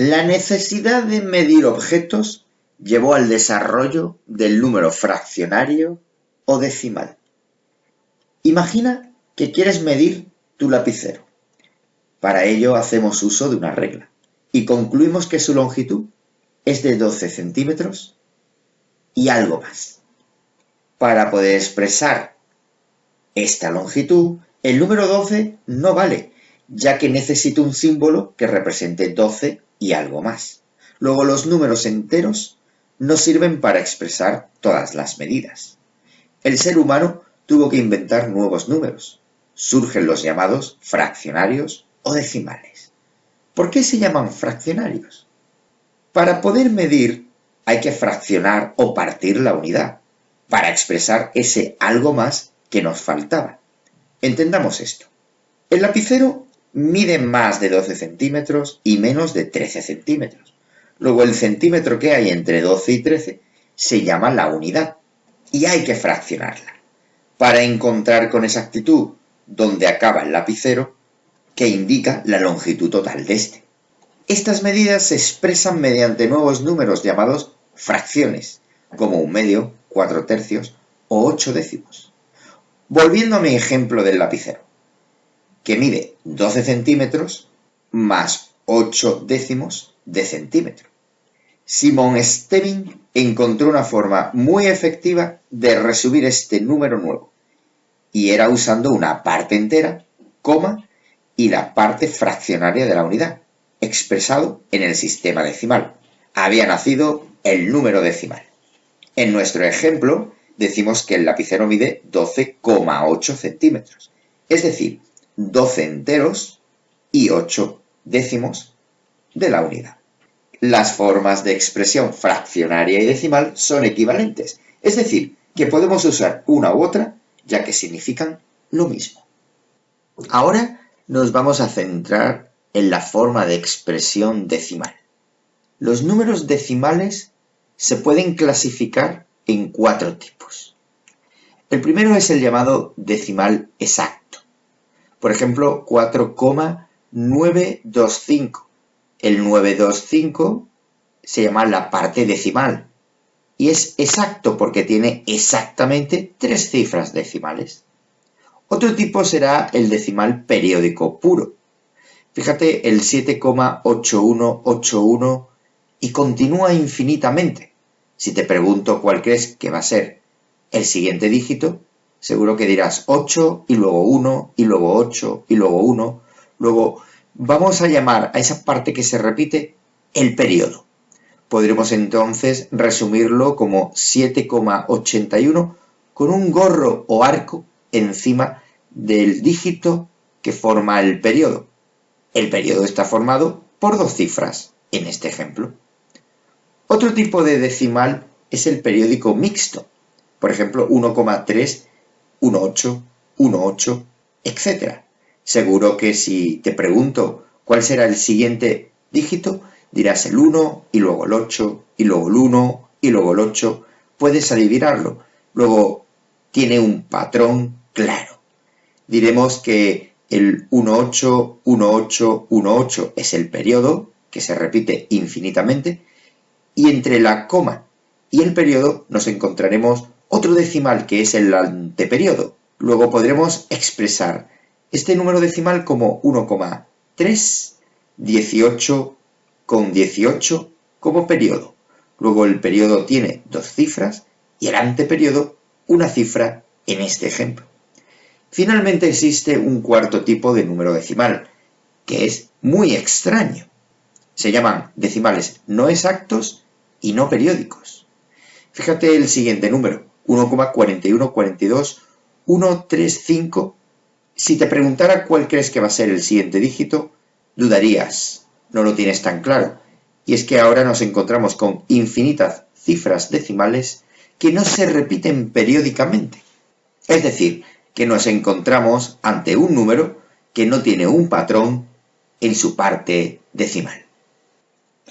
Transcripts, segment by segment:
La necesidad de medir objetos llevó al desarrollo del número fraccionario o decimal. Imagina que quieres medir tu lapicero. Para ello hacemos uso de una regla y concluimos que su longitud es de 12 centímetros y algo más. Para poder expresar esta longitud, el número 12 no vale, ya que necesito un símbolo que represente 12 y algo más. Luego los números enteros no sirven para expresar todas las medidas. El ser humano tuvo que inventar nuevos números. Surgen los llamados fraccionarios o decimales. ¿Por qué se llaman fraccionarios? Para poder medir hay que fraccionar o partir la unidad, para expresar ese algo más que nos faltaba. Entendamos esto. El lapicero mide más de 12 centímetros y menos de 13 centímetros. Luego el centímetro que hay entre 12 y 13 se llama la unidad y hay que fraccionarla para encontrar con exactitud dónde acaba el lapicero que indica la longitud total de este. Estas medidas se expresan mediante nuevos números llamados fracciones, como 1/2, 4/3 o 8 décimos. Volviendo a mi ejemplo del lapicero, que mide 12 centímetros más 8 décimos de centímetro. Simon Stevin encontró una forma muy efectiva de resumir este número nuevo, y era usando una parte entera, coma, y la parte fraccionaria de la unidad, expresado en el sistema decimal. Había nacido el número decimal. En nuestro ejemplo, decimos que el lapicero mide 12,8 centímetros, es decir, 12 enteros y 8 décimos de la unidad. Las formas de expresión fraccionaria y decimal son equivalentes, es decir, que podemos usar una u otra, ya que significan lo mismo. Ahora nos vamos a centrar en la forma de expresión decimal. Los números decimales se pueden clasificar en 4 tipos. El primero es el llamado decimal exacto. Por ejemplo, 4,925. El 925 se llama la parte decimal y es exacto porque tiene exactamente 3 cifras decimales. Otro tipo será el decimal periódico puro. Fíjate el 7,8181 y continúa infinitamente. Si te pregunto cuál crees que va a ser el siguiente dígito, seguro que dirás 8 y luego 1 y luego 8 y luego 1. Luego vamos a llamar a esa parte que se repite el periodo. Podremos entonces resumirlo como 7,81 con un gorro o arco encima del dígito que forma el periodo. El periodo está formado por 2 cifras en este ejemplo. Otro tipo de decimal es el periódico mixto. Por ejemplo, 1,3, 1,8, 1,8, etc. Seguro que si te pregunto cuál será el siguiente dígito, dirás el 1 y luego el 8 y luego el 1 y luego el 8. Puedes adivinarlo. Luego tiene un patrón claro. Diremos que el 1,8, 1,8, 1,8 es el periodo, que se repite infinitamente, y entre la coma y el periodo nos encontraremos otro decimal que es el anteperiodo. Luego podremos expresar este número decimal como 1,3, 18,18 como periodo. Luego el periodo tiene 2 cifras y el anteperiodo una cifra en este ejemplo. Finalmente existe un cuarto tipo de número decimal, que es muy extraño. Se llaman decimales no exactos y no periódicos. Fíjate el siguiente número, 1,4142,135. Si te preguntara cuál crees que va a ser el siguiente dígito, dudarías, no lo tienes tan claro. Y es que ahora nos encontramos con infinitas cifras decimales que no se repiten periódicamente. Es decir, que nos encontramos ante un número que no tiene un patrón en su parte decimal.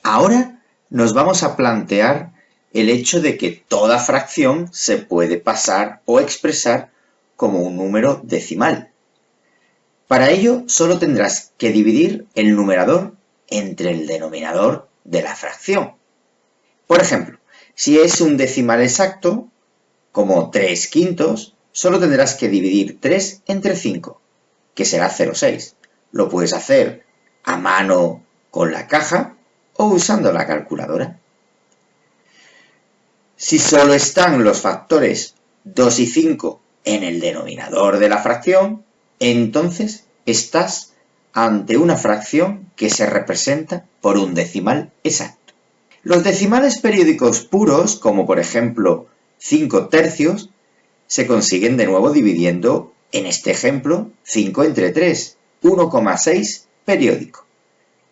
Ahora nos vamos a plantear el hecho de que toda fracción se puede pasar o expresar como un número decimal. Para ello solo tendrás que dividir el numerador entre el denominador de la fracción. Por ejemplo, si es un decimal exacto, como 3 quintos, solo tendrás que dividir 3 entre 5, que será 0,6. Lo puedes hacer a mano con la caja o usando la calculadora. Si solo están los factores 2 y 5 en el denominador de la fracción, entonces estás ante una fracción que se representa por un decimal exacto. Los decimales periódicos puros, como por ejemplo 5 tercios, se consiguen de nuevo dividiendo, en este ejemplo, 5 entre 3, 1,6 periódico.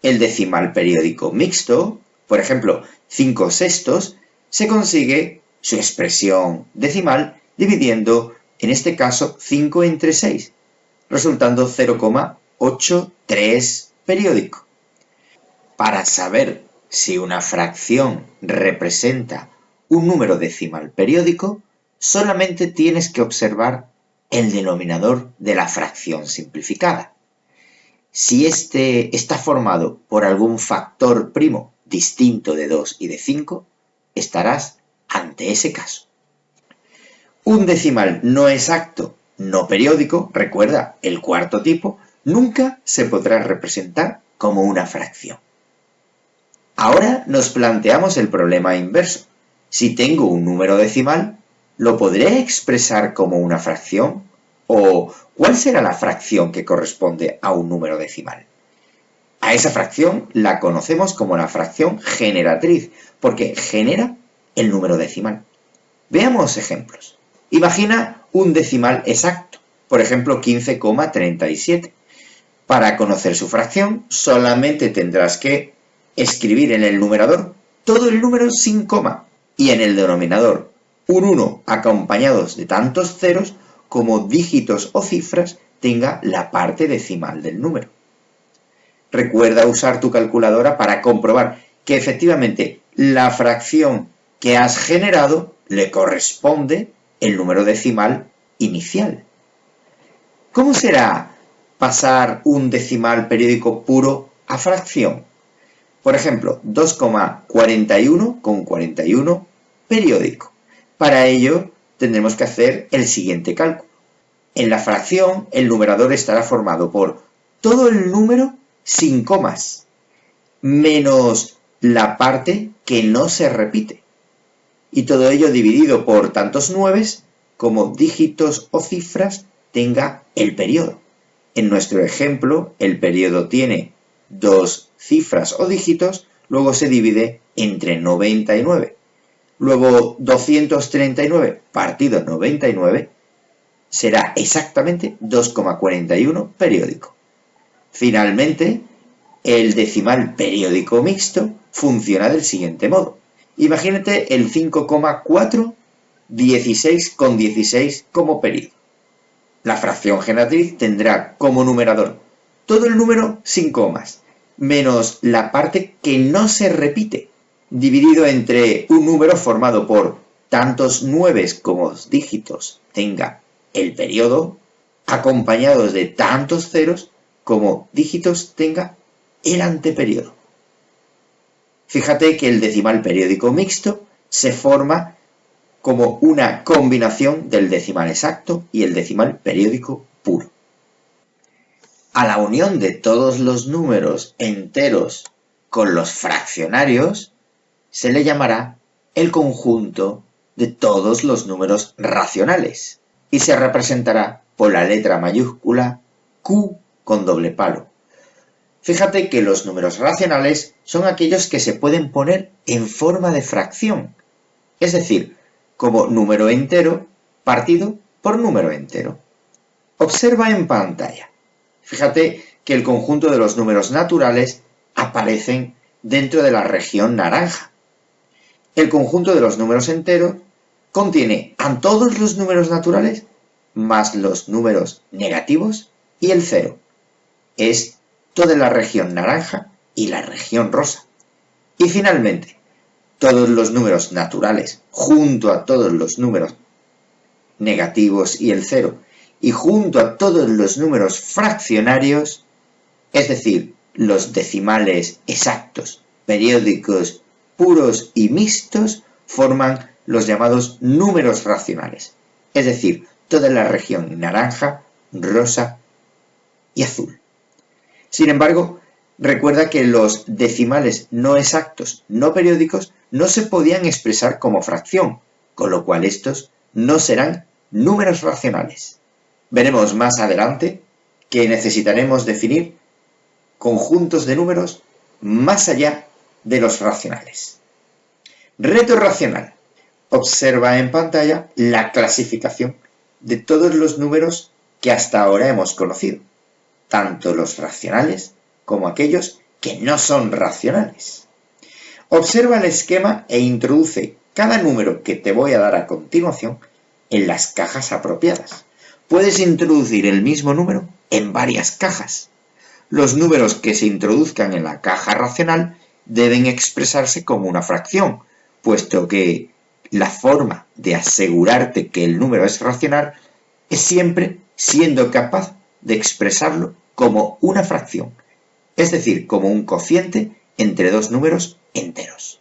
El decimal periódico mixto, por ejemplo 5 sextos, se consigue su expresión decimal dividiendo, en este caso, 5 entre 6, resultando 0,83 periódico. Para saber si una fracción representa un número decimal periódico, solamente tienes que observar el denominador de la fracción simplificada. Si este está formado por algún factor primo distinto de 2 y de 5, estarás ante ese caso. Un decimal no exacto, no periódico, recuerda, el cuarto tipo, nunca se podrá representar como una fracción. Ahora nos planteamos el problema inverso. Si tengo un número decimal, ¿lo podré expresar como una fracción? ¿O cuál será la fracción que corresponde a un número decimal? A esa fracción la conocemos como la fracción generatriz, porque genera el número decimal. Veamos ejemplos. Imagina un decimal exacto, por ejemplo 15,37. Para conocer su fracción, solamente tendrás que escribir en el numerador todo el número sin coma y en el denominador un 1 acompañados de tantos ceros como dígitos o cifras tenga la parte decimal del número. Recuerda usar tu calculadora para comprobar que efectivamente la fracción que has generado le corresponde el número decimal inicial. ¿Cómo será pasar un decimal periódico puro a fracción? Por ejemplo, 2,41 con 41 periódico. Para ello tendremos que hacer el siguiente cálculo. En la fracción el numerador estará formado por todo el número sin comas, menos la parte que no se repite. Y todo ello dividido por tantos nueves como dígitos o cifras tenga el periodo. En nuestro ejemplo, el periodo tiene 2 cifras o dígitos, luego se divide entre 99. Luego 239 partido 99 será exactamente 2,41 periódico. Finalmente, el decimal periódico mixto funciona del siguiente modo. Imagínate el 5,4, 16 con 16 como periodo. La fracción generatriz tendrá como numerador todo el número sin comas, menos la parte que no se repite, dividido entre un número formado por tantos nueves como dígitos tenga el periodo, acompañados de tantos ceros como dígitos tenga el anteperiodo. Fíjate que el decimal periódico mixto se forma como una combinación del decimal exacto y el decimal periódico puro. A la unión de todos los números enteros con los fraccionarios se le llamará el conjunto de todos los números racionales y se representará por la letra mayúscula Q con doble palo. Fíjate que los números racionales son aquellos que se pueden poner en forma de fracción, es decir, como número entero partido por número entero. Observa en pantalla. Fíjate que el conjunto de los números naturales aparecen dentro de la región naranja. El conjunto de los números enteros contiene a todos los números naturales más los números negativos y el cero. Es toda la región naranja y la región rosa. Y finalmente, todos los números naturales junto a todos los números negativos y el cero y junto a todos los números fraccionarios, es decir, los decimales exactos, periódicos, puros y mixtos forman los llamados números racionales, es decir, toda la región naranja, rosa y azul. Sin embargo, recuerda que los decimales no exactos, no periódicos, no se podían expresar como fracción, con lo cual estos no serán números racionales. Veremos más adelante que necesitaremos definir conjuntos de números más allá de los racionales. Reto racional. Observa en pantalla la clasificación de todos los números que hasta ahora hemos conocido, tanto los racionales como aquellos que no son racionales. Observa el esquema e introduce cada número que te voy a dar a continuación en las cajas apropiadas. Puedes introducir el mismo número en varias cajas. Los números que se introduzcan en la caja racional deben expresarse como una fracción, puesto que la forma de asegurarte que el número es racional es siempre siendo capaz de expresarlo como una fracción, es decir, como un cociente entre dos números enteros.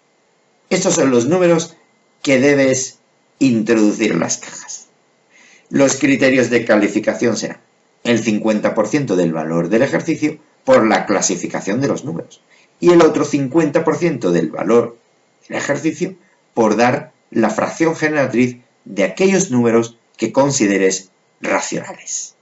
Estos son los números que debes introducir en las cajas. Los criterios de calificación serán el 50% del valor del ejercicio por la clasificación de los números y el otro 50% del valor del ejercicio por dar la fracción generatriz de aquellos números que consideres racionales.